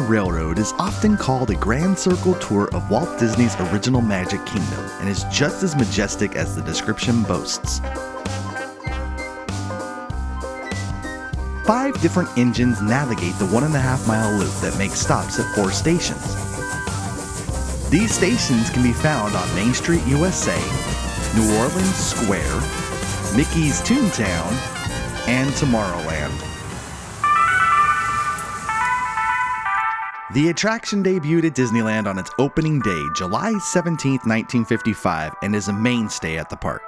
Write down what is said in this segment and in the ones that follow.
Railroad is often called a grand circle tour of Walt Disney's original Magic Kingdom and is just as majestic as the description boasts. 5 different engines navigate the 1.5-mile loop that makes stops at 4 stations. These stations can be found on Main Street, USA, New Orleans Square, Mickey's Toontown, and Tomorrowland. The attraction debuted at Disneyland on its opening day, July 17, 1955, and is a mainstay at the park.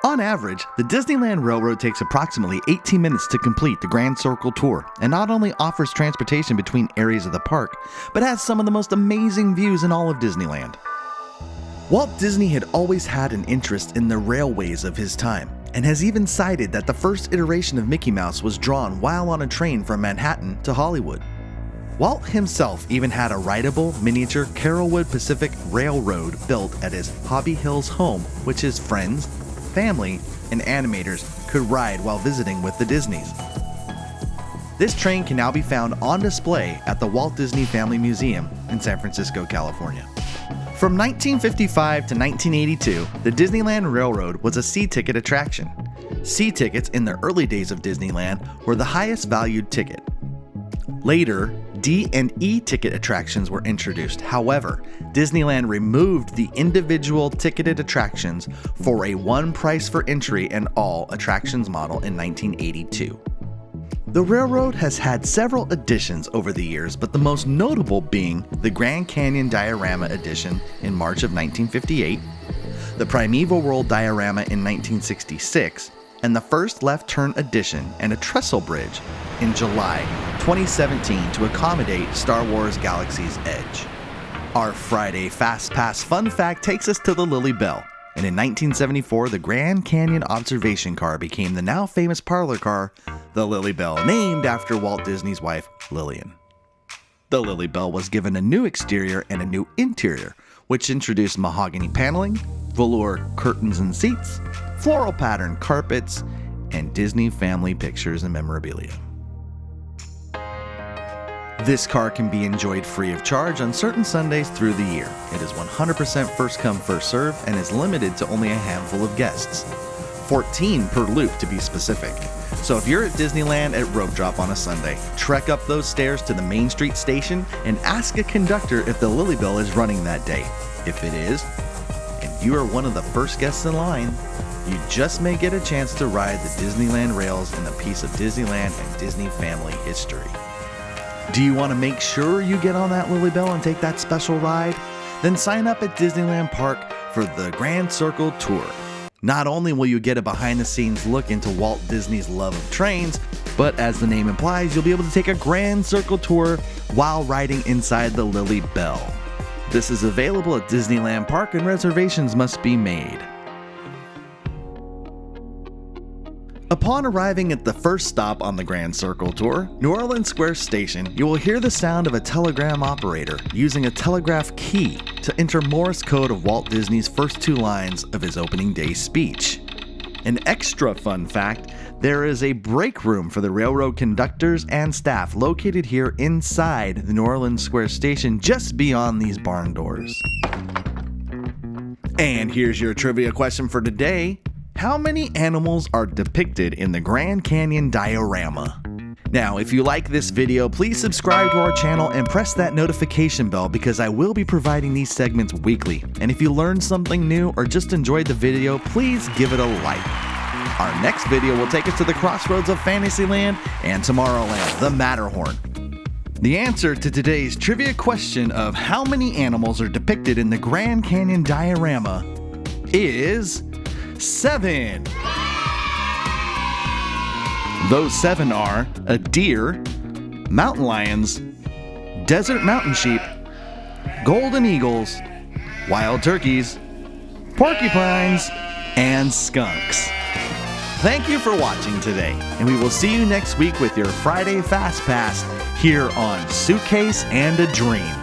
On average, the Disneyland Railroad takes approximately 18 minutes to complete the Grand Circle Tour, and not only offers transportation between areas of the park, but has some of the most amazing views in all of Disneyland. Walt Disney had always had an interest in the railways of his time, and has even cited that the first iteration of Mickey Mouse was drawn while on a train from Manhattan to Hollywood. Walt himself even had a rideable miniature Carolwood Pacific Railroad built at his Hobby Hills home, which his friends, family, and animators could ride while visiting with the Disneys. This train can now be found on display at the Walt Disney Family Museum in San Francisco, California. From 1955 to 1982, the Disneyland Railroad was a C-ticket attraction. C-tickets in the early days of Disneyland were the highest valued ticket. Later, D and E ticket attractions were introduced. However, Disneyland removed the individual ticketed attractions for a one price for entry and all attractions model in 1982. The railroad has had several additions over the years, but the most notable being the Grand Canyon Diorama edition in March of 1958, the Primeval World Diorama in 1966, and the first left turn addition and a trestle bridge in July 2017 to accommodate Star Wars Galaxy's Edge. Our Friday Fastpass fun fact takes us to the Lilly Belle, and in 1974 the Grand Canyon Observation Car became the now famous parlor car, the Lilly Belle, named after Walt Disney's wife, Lillian. The Lilly Belle was given a new exterior and a new interior, which introduced mahogany paneling, velour curtains and seats, floral pattern carpets, and Disney family pictures and memorabilia. This car can be enjoyed free of charge on certain Sundays through the year. It is 100% first come first served and is limited to only a handful of guests. 14 per loop to be specific. So if you're at Disneyland at Rope Drop on a Sunday, trek up those stairs to the Main Street station and ask a conductor if the Lilly Belle is running that day. If it is, and you are one of the first guests in line, you just may get a chance to ride the Disneyland rails in a piece of Disneyland and Disney family history. Do you want to make sure you get on that Lilly Belle and take that special ride? Then sign up at Disneyland Park for the Grand Circle Tour. Not only will you get a behind-the-scenes look into Walt Disney's love of trains, but as the name implies, you'll be able to take a Grand Circle Tour while riding inside the Lilly Belle. This is available at Disneyland Park and reservations must be made. Upon arriving at the first stop on the Grand Circle Tour, New Orleans Square Station, you will hear the sound of a telegram operator using a telegraph key to enter Morse code of Walt Disney's first 2 lines of his opening day speech. An extra fun fact, there is a break room for the railroad conductors and staff located here inside the New Orleans Square Station just beyond these barn doors. And here's your trivia question for today. How many animals are depicted in the Grand Canyon Diorama? Now, if you like this video, please subscribe to our channel and press that notification bell because I will be providing these segments weekly. And if you learned something new or just enjoyed the video, please give it a like. Our next video will take us to the crossroads of Fantasyland and Tomorrowland, the Matterhorn. The answer to today's trivia question of how many animals are depicted in the Grand Canyon Diorama is 7. Those 7 are a deer, mountain lions, desert mountain sheep, golden eagles, wild turkeys, porcupines, and skunks. Thank you for watching today, and we will see you next week with your Friday Fastpass here on Suitcase and a Dream.